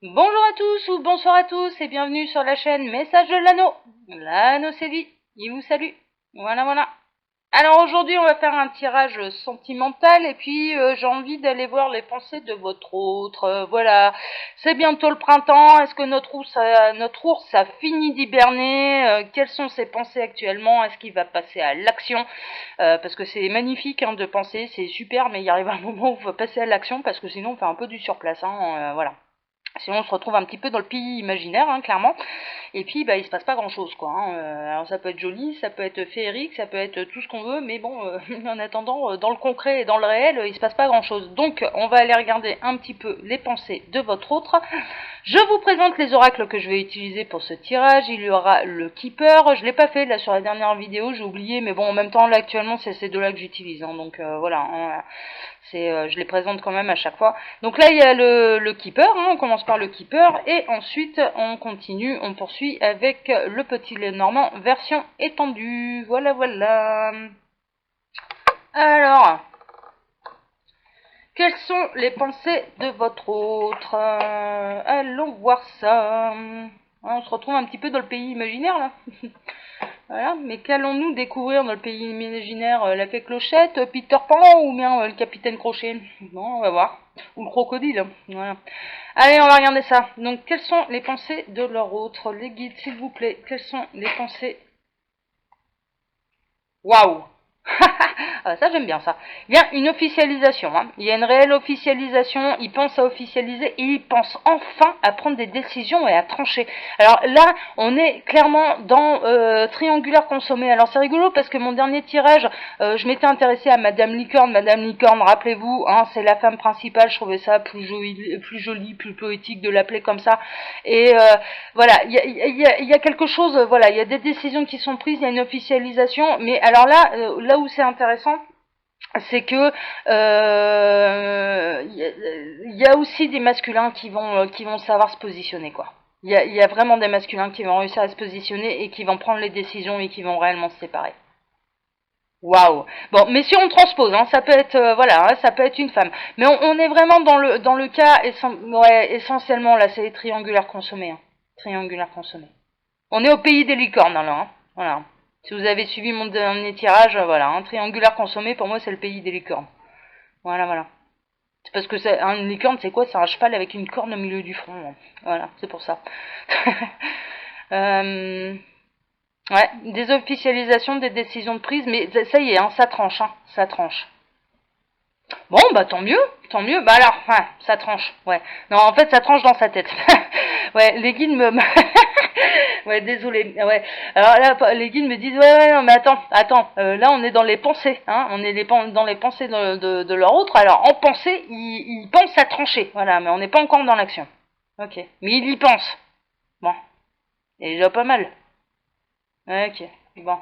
Bonjour à tous ou bonsoir à tous et bienvenue sur la chaîne Message de l'Anneau. L'Anneau c'est lui, il vous salue. Voilà. Alors aujourd'hui on va faire un tirage sentimental et puis j'ai envie d'aller voir les pensées de votre autre. Voilà, c'est bientôt le printemps, est-ce que notre ours a fini d'hiberner? Quelles sont ses pensées actuellement? Est-ce qu'il va passer à l'action? Parce que c'est magnifique de penser, c'est super, mais il arrive un moment où il faut passer à l'action parce que sinon on fait un peu du surplace. Voilà. Sinon, on se retrouve un petit peu dans le pays imaginaire, clairement. Et puis, il se passe pas grand-chose, quoi. Alors, ça peut être joli, ça peut être féerique, ça peut être tout ce qu'on veut, mais bon, en attendant, dans le concret et dans le réel, il se passe pas grand-chose. Donc, on va aller regarder un petit peu les pensées de votre autre. Je vous présente les oracles que je vais utiliser pour ce tirage. Il y aura le Keeper. Je l'ai pas fait là sur la dernière vidéo, j'ai oublié, mais bon, en même temps, là actuellement, c'est ces deux-là que j'utilise. Donc voilà. Je les présente quand même à chaque fois. Donc là, il y a le Keeper. On commence par le Keeper et ensuite on continue, on poursuit avec le Petit Lenormand version étendue. Voilà. Alors, quelles sont les pensées de votre autre? Allons voir ça. On se retrouve un petit peu dans le pays imaginaire là. Voilà, mais qu'allons-nous découvrir dans le pays imaginaire? La fée Clochette, Peter Pan ou bien le capitaine Crochet? Bon, on va voir. Ou le crocodile. Voilà. Allez, on va regarder ça. Donc, quelles sont les pensées de leur autre? Les guides, s'il vous plaît. Quelles sont les pensées? Waouh! Ah, ça j'aime bien ça. Il y a une officialisation, il y a une réelle officialisation, il pense à officialiser et il pense enfin à prendre des décisions et à trancher. Alors là, on est clairement dans triangulaire consommé. Alors c'est rigolo parce que mon dernier tirage, je m'étais intéressée à Madame Licorne. Madame Licorne, rappelez-vous, c'est la femme principale, je trouvais ça plus joli, plus poétique de l'appeler comme ça. Et voilà, il y a quelque chose, voilà, il y a des décisions qui sont prises, il y a une officialisation, mais alors là où c'est intéressant, c'est que il y a aussi des masculins qui vont savoir se positionner, quoi. Il y a vraiment des masculins qui vont réussir à se positionner et qui vont prendre les décisions et qui vont réellement se séparer. Waouh. Bon, mais si on transpose, ça peut être ça peut être une femme. Mais on est vraiment dans le cas essentiellement là, c'est triangulaire consommé. Triangulaire consommé. On est au pays des licornes là. Voilà. Si vous avez suivi mon dernier tirage, voilà, triangulaire consommé pour moi c'est le pays des licornes. Voilà. C'est parce que c'est une licorne, c'est quoi? C'est un cheval avec une corne au milieu du front. Voilà, c'est pour ça. euh, Ouais, des officialisations, des décisions de prise, mais ça y est, ça tranche, ça tranche. Bon, bah tant mieux, bah alors, ça tranche, ouais. Non, en fait, ça tranche dans sa tête. Ouais, les guides me... Ouais, désolé, ouais. Alors là, les guides me disent, ouais, non, mais attends, là, on est dans les pensées, on est dans les pensées de leur autre, alors en pensée, ils pensent à trancher, voilà, mais on n'est pas encore dans l'action. Ok, mais ils y pensent. Bon, c'est déjà pas mal. Ok, bon.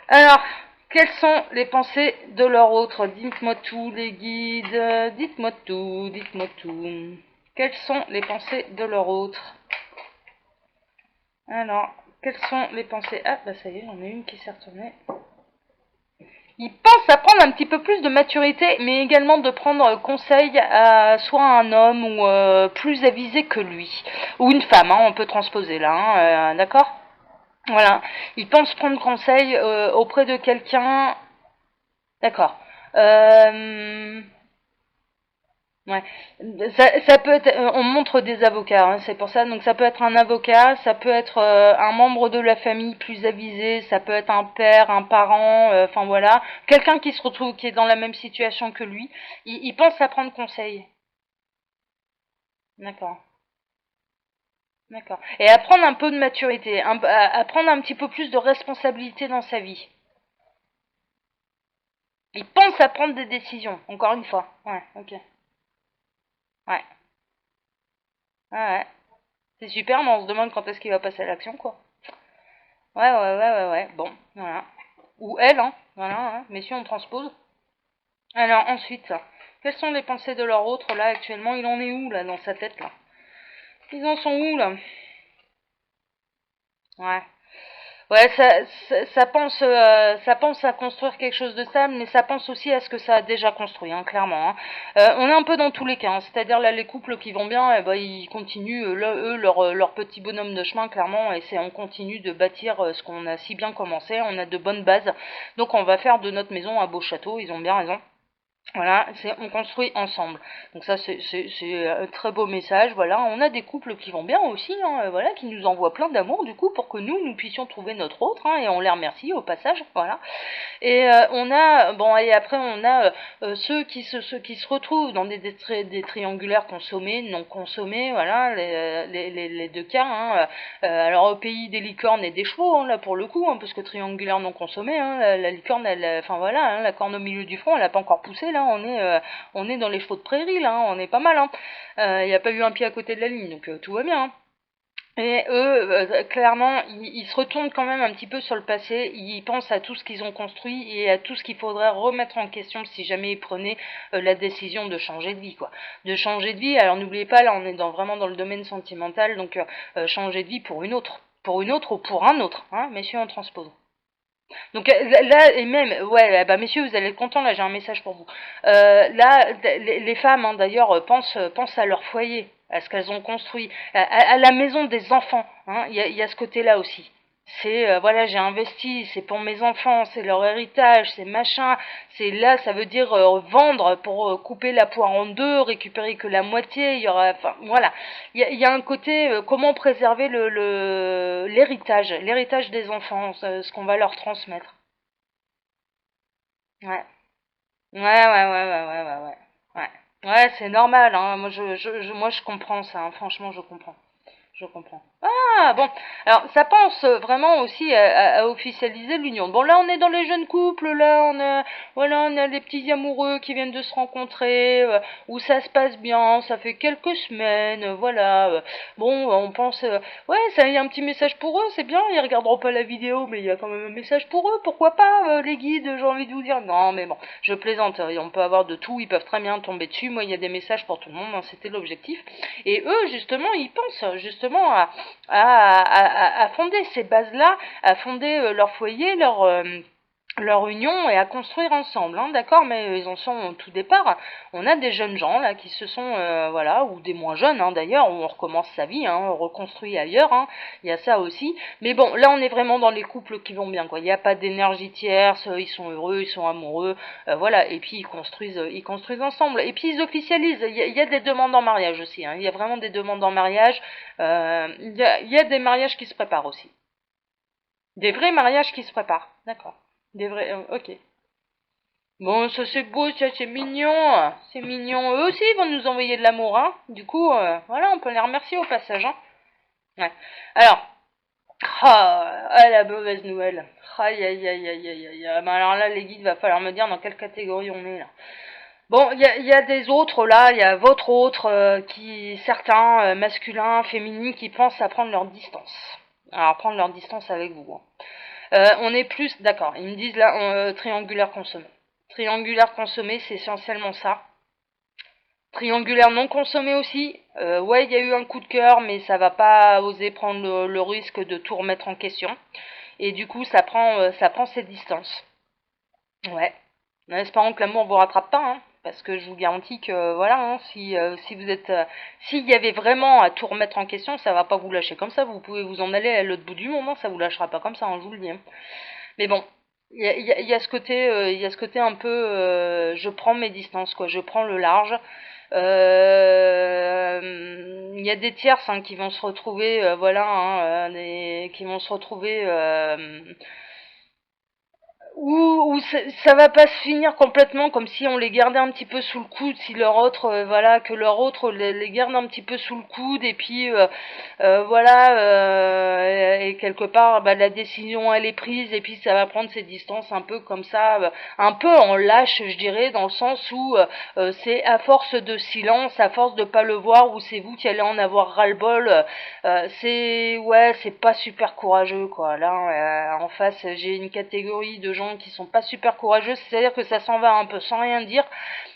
Alors, quelles sont les pensées de leur autre? Dites-moi tout, les guides. Dites-moi tout. Quelles sont les pensées de leur autre? Alors, quelles sont les pensées? Ah, bah ça y est, j'en ai une qui s'est retournée. Ils pensent à prendre un petit peu plus de maturité, mais également de prendre conseil à soit un homme ou plus avisé que lui. Ou une femme, on peut transposer là, d'accord? Voilà. Ils pensent prendre conseil auprès de quelqu'un. D'accord. Euh, ouais. Ça peut être, on montre des avocats, c'est pour ça. Donc ça peut être un avocat, ça peut être un membre de la famille plus avisé, ça peut être un père, un parent, enfin voilà, quelqu'un qui se retrouve, qui est dans la même situation que lui. Il pense à prendre conseil. D'accord, d'accord. Et à prendre un peu de maturité, à prendre un petit peu plus de responsabilité dans sa vie. Il pense à prendre des décisions. Encore une fois. Ouais, ok. Ouais, ouais. C'est super, mais on se demande quand est-ce qu'il va passer à l'action, quoi. Ouais. Bon, voilà. Ou elle, voilà, messieurs, on transpose. Alors, ensuite, quelles sont les pensées de leur autre, là, actuellement? Il en est où, là, dans sa tête, là? Ils en sont où, là? Ouais. Ouais, ça pense à construire quelque chose de stable, mais ça pense aussi à ce que ça a déjà construit, hein, clairement. Hein. On est un peu dans tous les cas, hein, c'est-à-dire là les couples qui vont bien, eh ben, ils continuent eux leur petit bonhomme de chemin, clairement, et on continue de bâtir ce qu'on a si bien commencé. On a de bonnes bases, donc on va faire de notre maison un beau château. Ils ont bien raison. Voilà, on construit ensemble. Donc ça, c'est un très beau message. Voilà, on a des couples qui vont bien aussi, hein, voilà, qui nous envoient plein d'amour du coup pour que nous puissions trouver notre autre, hein, et on les remercie au passage. Voilà. Et on a, bon, et après on a ceux qui se retrouvent dans des triangulaires consommés, non consommés, voilà, les deux cas. Hein. Alors au pays des licornes et des chevaux, hein, là pour le coup, hein, parce que triangulaire non consommé, hein, la licorne, enfin voilà, hein, la corne au milieu du front, elle a pas encore poussé, là, on est dans les chevaux de prairie, là, hein, on est pas mal, hein. Il n'y a pas eu un pied à côté de la ligne, donc tout va bien. Hein. Et eux, clairement, ils se retournent quand même un petit peu sur le passé, ils pensent à tout ce qu'ils ont construit et à tout ce qu'il faudrait remettre en question si jamais ils prenaient la décision de changer de vie, quoi. De changer de vie, alors n'oubliez pas, là on est vraiment dans le domaine sentimental, donc changer de vie pour une autre ou pour un autre, hein, messieurs, on transpose. Donc là, et même, ouais, bah messieurs, vous allez être contents, là j'ai un message pour vous. Là, les femmes, hein, d'ailleurs, pensent à leur foyer, à ce qu'elles ont construit, à la maison des enfants, hein, y a ce côté-là aussi. C'est, voilà, j'ai investi, c'est pour mes enfants, c'est leur héritage, c'est machin, c'est là, ça veut dire vendre pour couper la poire en deux, récupérer que la moitié, il y aura, enfin, voilà. Il y a un côté, comment préserver l'héritage des enfants, ce qu'on va leur transmettre. Ouais. Ouais, ouais. Ouais, ouais c'est normal, hein. Moi, je comprends ça, hein. Franchement, je comprends. Je comprends. Ah, bon. Alors, ça pense vraiment aussi à officialiser l'union. Bon, là, on est dans les jeunes couples, là, voilà, on a les petits amoureux qui viennent de se rencontrer, où ça se passe bien, ça fait quelques semaines, voilà. Bon, on pense, ouais, ça y a un petit message pour eux, c'est bien, ils regarderont pas la vidéo, mais il y a quand même un message pour eux, pourquoi pas, les guides, j'ai envie de vous dire. Non, mais bon, je plaisante, on peut avoir de tout, ils peuvent très bien tomber dessus, moi, il y a des messages pour tout le monde, hein, c'était l'objectif. Et eux, justement, ils pensent justement à fonder ces bases-là, à fonder leur foyer, leur union et à construire ensemble, hein, d'accord, mais ils en sont au tout départ. On a des jeunes gens là qui se sont, voilà, ou des moins jeunes, hein, d'ailleurs, où on recommence sa vie, hein, on reconstruit ailleurs, hein, il y a ça aussi. Mais bon, là on est vraiment dans les couples qui vont bien, quoi. Il n'y a pas d'énergie tierce, ils sont heureux, ils sont amoureux, voilà. Et puis ils construisent ensemble. Et puis ils officialisent. Il y a des demandes en mariage aussi, hein. Il y a vraiment des demandes en mariage. Il y a des mariages qui se préparent aussi. Des vrais mariages qui se préparent, d'accord. Des vrais, ok. Bon, ça c'est beau, ça c'est mignon. C'est mignon. Eux aussi ils vont nous envoyer de l'amour, hein. Du coup, voilà, on peut les remercier au passage, hein. Ouais. Alors, la mauvaise nouvelle. Aïe, aïe, aïe, aïe, aïe, aïe. Ben alors là, les guides, va falloir me dire dans quelle catégorie on est là. Bon, il y a des autres là, il y a votre autre, certains masculins, féminins, qui pensent à prendre leur distance. Alors, prendre leur distance avec vous, hein. On est plus, d'accord, ils me disent là, triangulaire consommé. Triangulaire consommé, c'est essentiellement ça. Triangulaire non consommé aussi. Ouais, il y a eu un coup de cœur, mais ça va pas oser prendre le risque de tout remettre en question. Et du coup, ça prend ses distances. Ouais. En espérant que l'amour vous rattrape pas, hein, parce que je vous garantis que voilà, hein, si vous êtes, s'il y avait vraiment à tout remettre en question, ça va pas vous lâcher comme ça. Vous pouvez vous en aller à l'autre bout du monde, hein, ça vous lâchera pas comme ça, hein, je vous le dis. Hein. Mais bon, il y a ce côté, il y a ce côté un peu, je prends mes distances, quoi, je prends le large. Il y a des tierces, hein, qui vont se retrouver, voilà, hein, qui vont se retrouver. Ou ça va pas se finir complètement comme si on les gardait un petit peu sous le coude, si leur autre, voilà, que leur autre les garde un petit peu sous le coude, et puis voilà, et quelque part, bah, la décision elle est prise, et puis ça va prendre ses distances un peu comme ça, un peu en lâche, je dirais, dans le sens où c'est à force de silence, à force de pas le voir, où c'est vous qui allez en avoir ras-le-bol, c'est, ouais, c'est pas super courageux, quoi. Là, en face, j'ai une catégorie de gens gens qui sont pas super courageux, c'est-à-dire que ça s'en va un peu sans rien dire,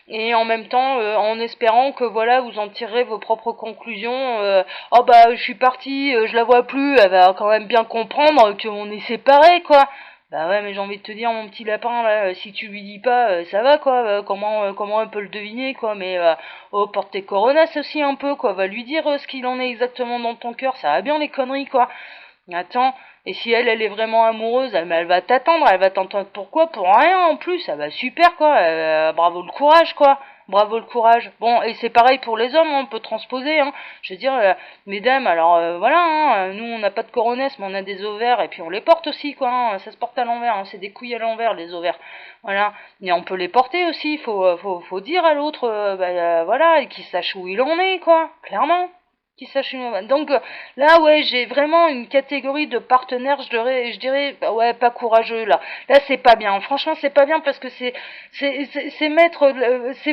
et en même temps en espérant que voilà vous en tirerez vos propres conclusions. Oh bah je suis partie, je la vois plus, elle va quand même bien comprendre qu'on est séparés quoi. Bah ouais mais j'ai envie de te dire mon petit lapin là, si tu lui dis pas ça va quoi, comment elle peut le deviner quoi, mais oh porte tes coronas aussi un peu quoi, va lui dire ce qu'il en est exactement dans ton cœur, ça va bien les conneries quoi. Attends, et si elle est vraiment amoureuse, elle va t'attendre pourquoi? Pour rien en plus, ah bah super quoi, bravo le courage quoi, bravo le courage. Bon, et c'est pareil pour les hommes, hein, on peut transposer, hein. Je veux dire, mesdames, alors voilà, hein, nous on n'a pas de coronesse, mais on a des ovaires, et puis on les porte aussi quoi, hein, ça se porte à l'envers, hein, c'est des couilles à l'envers les ovaires, voilà. Et on peut les porter aussi, faut dire à l'autre, voilà, et qu'il sache où il en est quoi, clairement. Qui sache une... Donc là ouais j'ai vraiment une catégorie de partenaires, je dirais bah ouais pas courageux là c'est pas bien, franchement c'est pas bien parce que c'est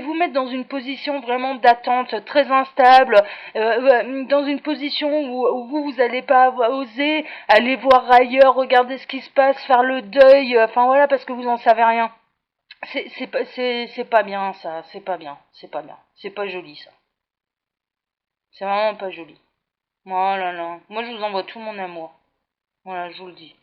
vous mettre dans une position vraiment d'attente très instable, dans une position où vous allez pas oser aller voir ailleurs, regarder ce qui se passe, faire le deuil, enfin voilà parce que vous en savez rien. C'est pas bien ça, c'est pas bien, c'est pas joli ça. C'est vraiment pas joli. Oh là là. Moi, je vous envoie tout mon amour. Voilà, je vous le dis.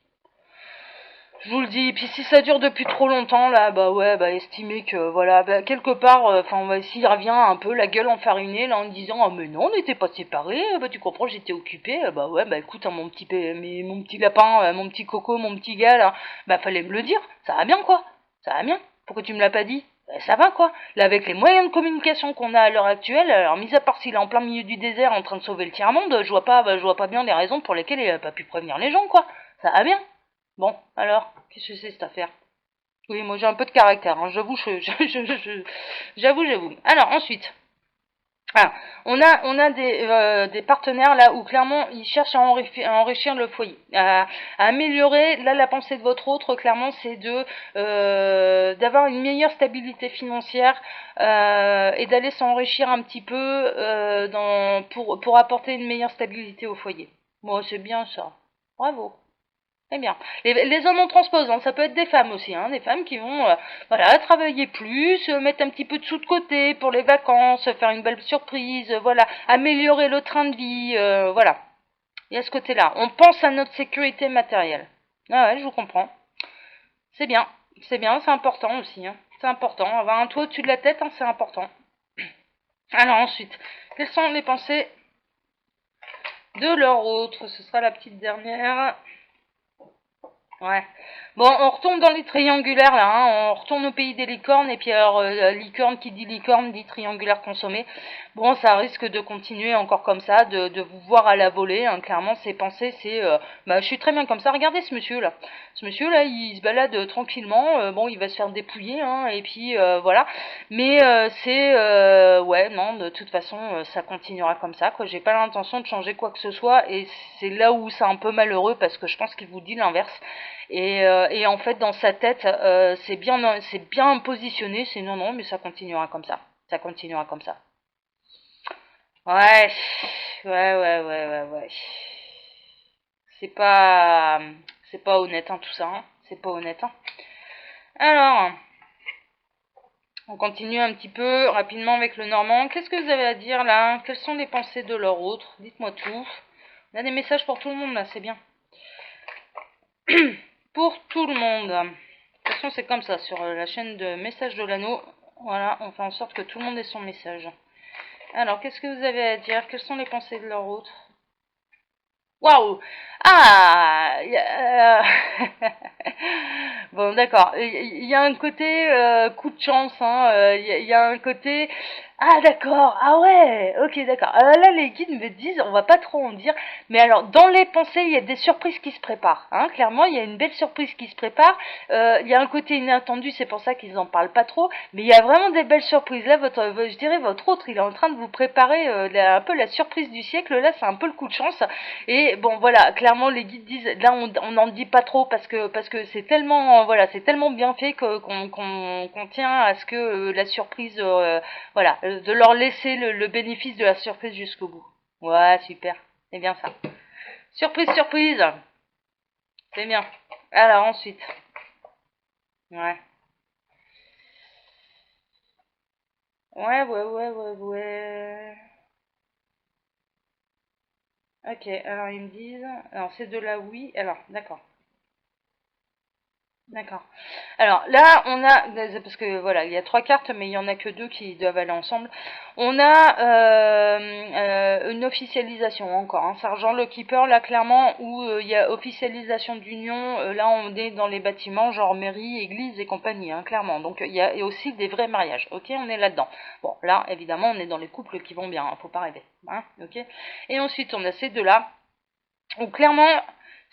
Je vous le dis. Et puis si ça dure depuis trop longtemps, là, bah ouais, bah estimez que, voilà, bah, quelque part, enfin, s'il revient un peu la gueule enfarinée, là, en disant, ah mais non, on n'était pas séparés, bah tu comprends, j'étais occupée, bah ouais, bah écoute, hein, mon petit lapin, mon petit coco, mon petit gars, là, bah fallait me le dire, ça va bien, quoi. Ça va bien. Pourquoi tu me l'as pas dit? Ça va quoi. Là avec les moyens de communication qu'on a à l'heure actuelle, alors mis à part s'il est en plein milieu du désert en train de sauver le tiers-monde, je vois pas bien les raisons pour lesquelles il a pas pu prévenir les gens quoi. Ça va bien. Bon, alors, qu'est-ce que c'est cette affaire? Oui, moi j'ai un peu de caractère, hein, j'avoue, j'avoue. Alors ensuite, ah, on a des partenaires là où clairement ils cherchent à enrichir le foyer, à améliorer. Là, la pensée de votre autre, clairement, c'est de d'avoir une meilleure stabilité financière et d'aller s'enrichir un petit peu pour apporter une meilleure stabilité au foyer. Bon, c'est bien ça. Bravo. Eh bien, les hommes en transposent, hein, ça peut être des femmes aussi, hein, des femmes qui vont voilà, travailler plus, mettre un petit peu de sous de côté pour les vacances, faire une belle surprise, voilà, améliorer le train de vie, voilà. Il y a ce côté-là. On pense à notre sécurité matérielle. Ah ouais, je vous comprends. C'est bien, c'est important aussi. Hein. C'est important. Avoir un toit au-dessus de la tête, hein, c'est important. Alors ensuite, quelles sont les pensées de leur autre? Ce sera la petite dernière. Ouais. Bon, on retourne dans les triangulaires là, hein. On retourne au pays des licornes et puis alors licorne qui dit licorne dit triangulaire consommé. Bon, ça risque de continuer encore comme ça, de vous voir à la volée. Hein. Clairement, ses pensées, c'est bah je suis très bien comme ça. Regardez ce monsieur là. Ce monsieur là, il se balade tranquillement. Bon, il va se faire dépouiller, hein, et puis voilà. Mais c'est ouais, non, de toute façon, ça continuera comme ça. Quoi. J'ai pas l'intention de changer quoi que ce soit et c'est là où c'est un peu malheureux parce que je pense qu'il vous dit l'inverse. Et en fait, dans sa tête, c'est bien positionné. C'est non, non, mais ça continuera comme ça. Ça continuera comme ça. Ouais, ouais. C'est c'est pas honnête, hein, tout ça. Hein. C'est pas honnête. Hein. Alors, on continue un petit peu rapidement avec le normand. Qu'est-ce que vous avez à dire là? Quelles sont les pensées de leur autre? Dites-moi tout. On a des messages pour tout le monde là, c'est bien. Pour tout le monde. De toute façon, c'est comme ça sur la chaîne de messages de l'anneau. Voilà, on fait en sorte que tout le monde ait son message. Alors, qu'est-ce que vous avez à dire? Quelles sont les pensées de leur autre? Waouh! Ah! Bon, d'accord. Il y a un côté coup de chance, hein. Il y a un côté. Ah, d'accord. Ah ouais. Ok, d'accord. Là, les guides me disent, on va pas trop en dire, mais alors dans les pensées, il y a des surprises qui se préparent. Hein. Clairement, il y a une belle surprise qui se prépare. Il y a un côté inattendu, c'est pour ça qu'ils en parlent pas trop, mais il y a vraiment des belles surprises. Là, je dirais votre autre, il est en train de vous préparer un peu la surprise du siècle. Là, c'est un peu le coup de chance. Et bon voilà, clairement les guides disent, là on n'en dit pas trop parce que c'est tellement voilà, c'est tellement bien fait qu'on tient à ce que la surprise voilà, de leur laisser le bénéfice de la surprise jusqu'au bout. Ouais, super. C'est bien ça. Surprise, surprise. C'est bien. Alors ensuite. Ouais. Ouais, ouais, ouais, ouais, ouais. Ok, alors ils me disent. Alors ces deux-là, oui. Alors, d'accord. D'accord. Alors là, on a, parce que voilà, il y a trois cartes, mais il y en a que deux qui doivent aller ensemble. On a une officialisation encore, hein. Sergent le Keeper, là clairement, où il y a officialisation d'union. Là, on est dans les bâtiments, genre mairie, église et compagnie, hein, clairement. Donc il y a aussi des vrais mariages. Ok, on est là-dedans. Bon, là, évidemment, on est dans les couples qui vont bien, hein, faut pas rêver. Hein, ok. Et ensuite, on a ces deux-là. Donc clairement,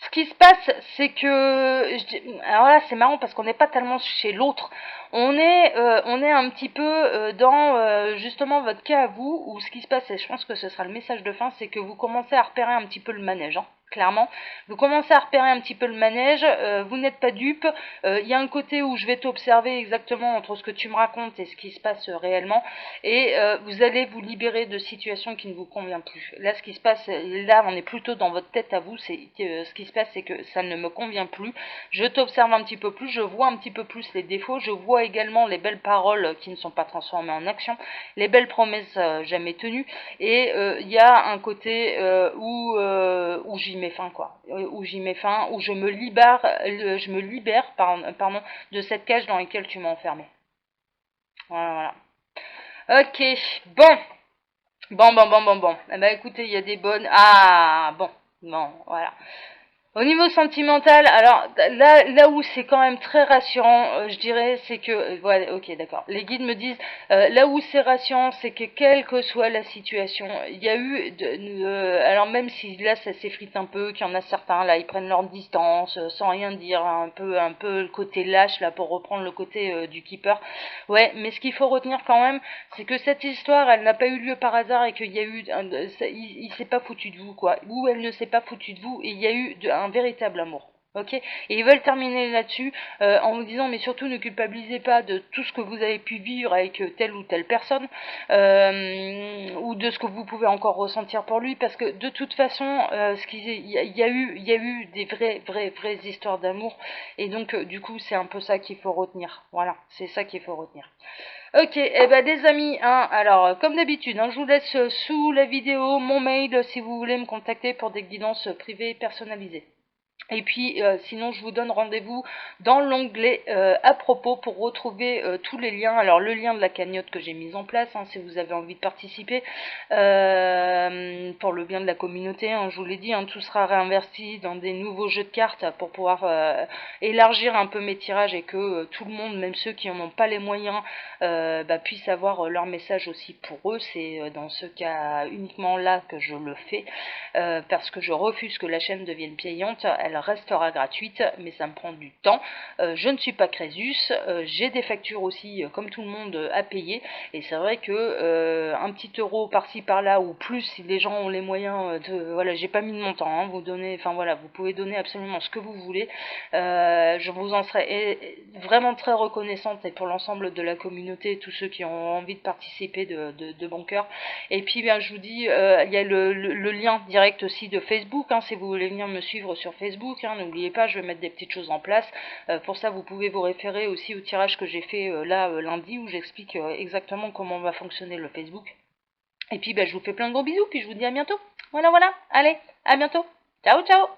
ce qui se passe, c'est que, alors là, c'est marrant parce qu'on n'est pas tellement chez l'autre. On est un petit peu dans justement votre cas à vous, où ce qui se passe, et je pense que ce sera le message de fin, c'est que vous commencez à repérer un petit peu le manège, hein. Clairement, vous commencez à repérer un petit peu le manège, vous n'êtes pas dupe, il y a un côté où je vais t'observer exactement entre ce que tu me racontes et ce qui se passe réellement, et vous allez vous libérer de situations qui ne vous conviennent plus. Là, ce qui se passe, là, on est plutôt dans votre tête à vous, c'est ce qui se passe, c'est que ça ne me convient plus, je t'observe un petit peu plus, je vois un petit peu plus les défauts, je vois également les belles paroles qui ne sont pas transformées en action, les belles promesses jamais tenues, et il y a un côté où j'y mets fin, quoi, où j'y mets fin, où je me libère, pardon, de cette cage dans laquelle tu m'as enfermé. Voilà, voilà. Ok, bon. Bon. Eh ben écoutez, il y a des bonnes. Ah, bon. Bon, voilà. Au niveau sentimental, alors là où c'est quand même très rassurant, je dirais, c'est que, ouais, ok, d'accord. Les guides me disent, là où c'est rassurant, c'est que quelle que soit la situation, il y a eu, alors même si là ça s'effrite un peu, qu'il y en a certains là, ils prennent leur distance, sans rien dire, un peu le côté lâche là pour reprendre le côté du keeper. Ouais, mais ce qu'il faut retenir quand même, c'est que cette histoire, elle n'a pas eu lieu par hasard et qu'il y a eu, il s'est pas foutu de vous quoi, ou elle ne s'est pas foutu de vous et il y a eu un véritable amour. Ok, et ils veulent terminer là-dessus en vous disant mais surtout ne culpabilisez pas de tout ce que vous avez pu vivre avec telle ou telle personne ou de ce que vous pouvez encore ressentir pour lui parce que de toute façon il y a eu des vraies histoires d'amour et donc du coup c'est un peu ça qu'il faut retenir. Voilà, c'est ça qu'il faut retenir. Ok, eh ben des amis, hein, alors comme d'habitude, hein, je vous laisse sous la vidéo mon mail si vous voulez me contacter pour des guidances privées personnalisées. Et puis, sinon, je vous donne rendez-vous dans l'onglet à propos pour retrouver tous les liens. Alors, le lien de la cagnotte que j'ai mise en place, hein, si vous avez envie de participer, pour le bien de la communauté, hein, je vous l'ai dit, hein, tout sera réinvesti dans des nouveaux jeux de cartes pour pouvoir élargir un peu mes tirages et que tout le monde, même ceux qui n'en ont pas les moyens, puissent avoir leur message aussi pour eux. C'est dans ce cas uniquement là que je le fais, parce que je refuse que la chaîne devienne payante. Elle restera gratuite, mais ça me prend du temps. Je ne suis pas Crésus, j'ai des factures aussi, comme tout le monde, à payer, et c'est vrai que un petit euro par-ci par-là, ou plus si les gens ont les moyens de... Voilà, j'ai pas mis de montant, hein, vous donnez, enfin voilà, vous pouvez donner absolument ce que vous voulez. Je vous en serai vraiment très reconnaissante, et pour l'ensemble de la communauté, tous ceux qui ont envie de participer de bon cœur. Et puis bien, je vous dis, il y a le lien direct aussi de Facebook, hein, si vous voulez venir me suivre sur Facebook, hein, n'oubliez pas, je vais mettre des petites choses en place. Pour ça, vous pouvez vous référer aussi au tirage que j'ai fait lundi, où j'explique exactement comment va fonctionner le Facebook. Et puis je vous fais plein de gros bisous, puis je vous dis à bientôt. Voilà, allez, à bientôt. Ciao, ciao.